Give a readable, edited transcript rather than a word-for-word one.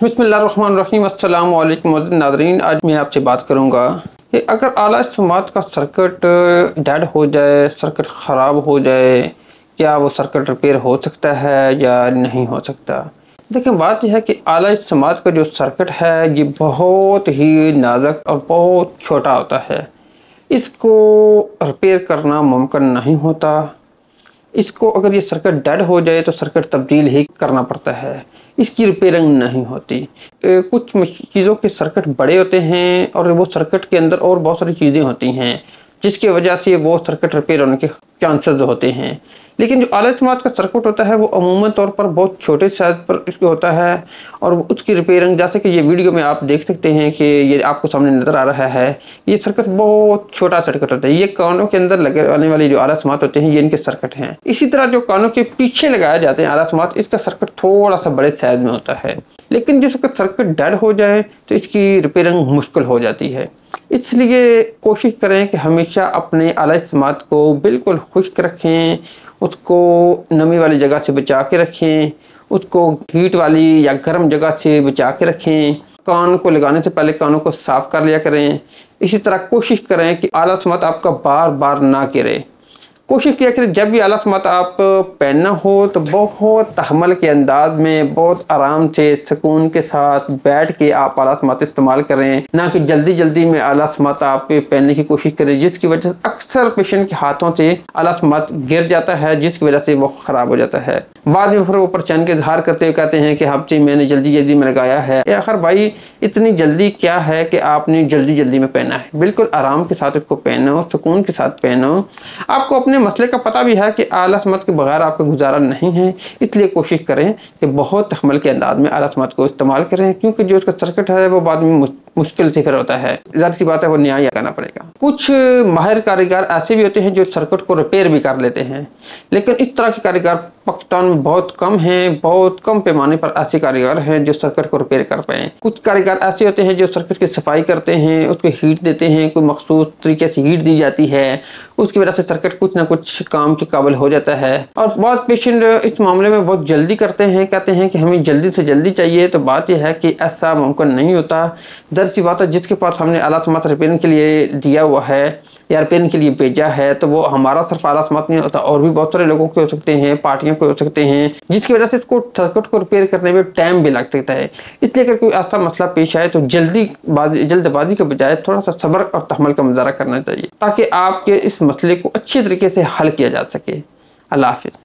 बिस्मिल्लाहिर्रहमानिर्रहीम। अस्सलाम वालेकुम नाज़रीन। आज मैं आपसे बात करूंगा कि अगर आला इस्तेमाल का सर्किट डेड हो जाए, सर्किट ख़राब हो जाए, क्या वो सर्किट रिपेयर हो सकता है या नहीं हो सकता। देखिए, बात यह है कि आला इस्तेमाल का जो सर्किट है ये बहुत ही नाजुक और बहुत छोटा होता है। इसको रिपेयर करना मुमकिन नहीं होता। इसको अगर ये सर्किट डेड हो जाए तो सर्किट तब्दील ही करना पड़ता है, इसकी रिपेयरिंग नहीं होती। कुछ चीज़ों के सर्किट बड़े होते हैं और वो सर्किट के अंदर और बहुत सारी चीज़ें होती हैं जिसकी वजह से वो सर्किट रिपेयर होने के चांसेस होते हैं। लेकिन जो आला इस्तेमाल का सर्किट होता है वो अमूमन तौर पर बहुत छोटे साइज पर इसको होता है और उसकी रिपेयरिंग, जैसे कि ये वीडियो में आप देख सकते हैं कि ये आपको सामने नज़र आ रहा है, ये सर्किट बहुत छोटा सर्किट होता है। ये कानों के अंदर लगे आने वाले जो आला इस्तेमाल होते हैं ये इनके सर्किट हैं। इसी तरह जो कानों के पीछे लगाए जाते हैं आला इस्तेमाल, इसका सर्किट थोड़ा सा बड़े साइज में होता है। लेकिन जिस वक्त सर्किट डेड हो जाए तो इसकी रिपेयरिंग मुश्किल हो जाती है। इसलिए कोशिश करें कि हमेशा अपने आला इस्तेमाल को बिल्कुल खुश्क रखें, उसको नमी वाली जगह से बचा के रखें, उसको हीट वाली या गर्म जगह से बचा के रखें। कान को लगाने से पहले कानों को साफ़ कर लिया करें। इसी तरह कोशिश करें कि आला इस्तेमाल आपका बार बार ना गिरे। कोशिश किया करें जब भी आला इस्तेमाल आप पहनना हो तो बहुत तहम्मुल के अंदाज में, बहुत आराम से, सुकून के साथ बैठ के आप आला इस्तेमाल इस्तेमाल करें, ना कि जल्दी जल्दी में आला इस्तेमाल आप पहनने की कोशिश करें, जिसकी वजह से अक्सर पेशेंट के हाथों से आला इस्तेमाल गिर जाता है, जिसकी वजह से वो ख़राब हो जाता है। बाद में फिर वो परेशानी का इजहार करते हुए कहते हैं कि हाँ जी मैंने जल्दी जल्दी में लगाया है। आखिर भाई इतनी जल्दी क्या है कि आपने जल्दी जल्दी में पहना है। बिल्कुल आराम के साथ इसको पहनो, सुकून के साथ पहनो। आपको अपने मसले का पता भी है कि आला इस्तेमाल के बगैर आपका गुजारा नहीं है, इसलिए कोशिश करें कि बहुत तहम्मुल के अंदाज में आला इस्तेमाल को इस्तेमाल करें, क्योंकि जो उसका सर्किट है वो बाद में मुश्किल से फिर होता है। ज़ाहिर सी बात है वो न्याय करना पड़ेगा। कुछ माहिर कारीगर ऐसे भी होते हैं जो सर्किट को रिपेयर भी कर लेते हैं, लेकिन इस तरह के कारीगर पाकिस्तान में बहुत कम हैं। बहुत कम पैमाने पर ऐसे कारीगर हैं जो सर्किट को रिपेयर कर पाएँ। कुछ कारीगर ऐसे होते हैं जो सर्किट की सफाई करते हैं, उसको हीट देते हैं, कोई मखसूस तरीके से हीट दी जाती है, उसकी वजह से सर्किट कुछ ना कुछ काम के काबिल हो जाता है। और बहुत पेशेंट इस मामले में बहुत जल्दी करते हैं, कहते हैं कि हमें जल्दी से जल्दी चाहिए। तो बात यह है कि ऐसा मुमकिन नहीं होता। दर सी बात है, जिसके पास हमने आला इस्तेमाल रिपेयरिंग के लिए दिया हुआ है या रिपेयरिंग के लिए भेजा है, तो वो हमारा सिर्फ आला इस्तेमाल नहीं होता, और भी बहुत सारे लोगों के हो सकते हैं, पार्टियों के हो सकते हैं, जिसकी वजह से इसको सर्किट को रिपेयर करने में टाइम भी लग सकता है। इसलिए अगर कोई ऐसा मसला पेश आए तो जल्दबाजी के बजाय थोड़ा सा सब्र और तहम्मुल का मुजाहरा करना चाहिए, ताकि आपके इस मसले को अच्छी तरीके से हल किया जा सके। अल्लाह हाफिज़।